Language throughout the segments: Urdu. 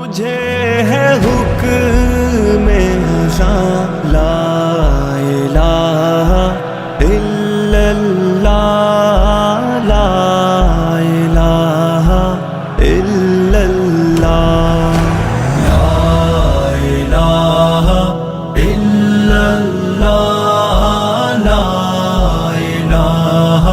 مجھے ہے حکم ازاں لا الہ الا اللہ لا الہ الا اللہ لا الہ الا اللہ لا الہ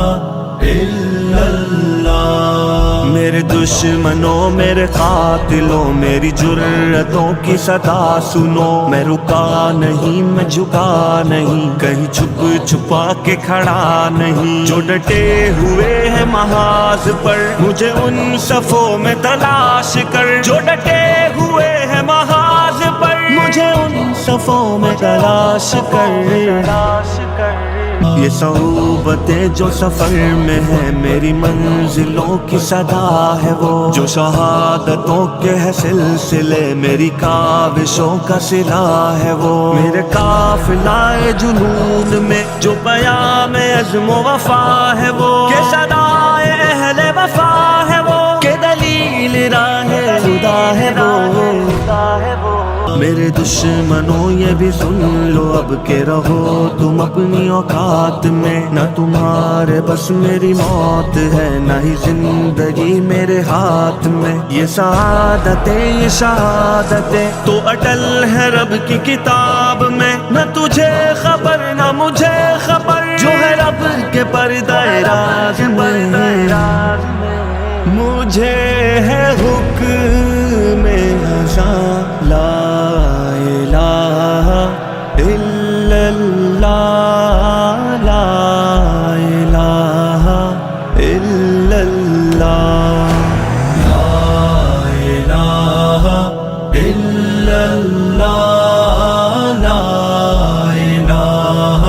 الا اللہ۔ میرے دشمنوں میرے قاتلوں میری جرتوں کی صدا سنو، میں رکا نہیں میں جھکا نہیں، کہیں چھپ چھپا کے کھڑا نہیں، جو ڈٹے ہوئے ہیں محاذ پر مجھے ان صفوں میں تلاش کر، جو ڈٹے ہوئے ہیں محاذ پر مجھے ان صفوں میں تلاش کر۔ یہ صعوبتیں جو سفر میں ہے میری منزلوں کی صدا ہے وہ، جو شہادتوں کے ہے سلسلے میری کاوشوں کا صلہ ہے وہ، میرے قافلہ جنون میں جو پیام عزم و وفا ہے وہ، کہ صدائے اہل وفا ہے وہ، کہ دلیل راہ خدا ہے وہ۔ میرے دشمنوں یہ بھی سن لو اب کہ رہو تم اپنی اوقات میں، نہ تمہارے بس میری موت ہے نہ ہی زندگی میرے ہاتھ میں، یہ سعادتیں یہ شہادتیں تو اٹل ہے رب کی کتاب میں، نہ تجھے خبر نہ مجھے خبر جو ہے رب کے پردہ راز میں۔ مجھے ہے حکم ازاں لا الہ الا اللہ لا الہ الا اللہ لا الہ الا اللہ لا الہ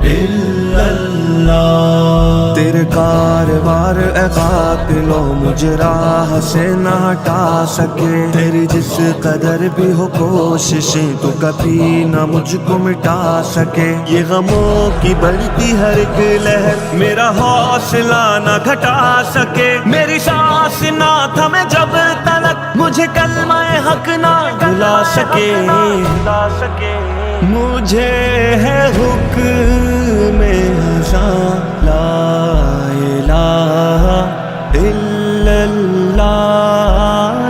الا اللہ۔ تیرے کاروار اے قاتلو مجھے راہ سے نہ ہٹا سکے، تیری جس قدر بھی ہو کوششیں تو کبھی نہ مجھ کو مٹا سکے، یہ غموں کی بڑھتی ہر ایک لہر میرا حوصلہ نہ گھٹا سکے، میری سانس نہ تھمے جب تلک مجھے کلمہ حق نہ بھلا سکے۔ مجھے ہے حکم ازاں لا الہ الا اللہ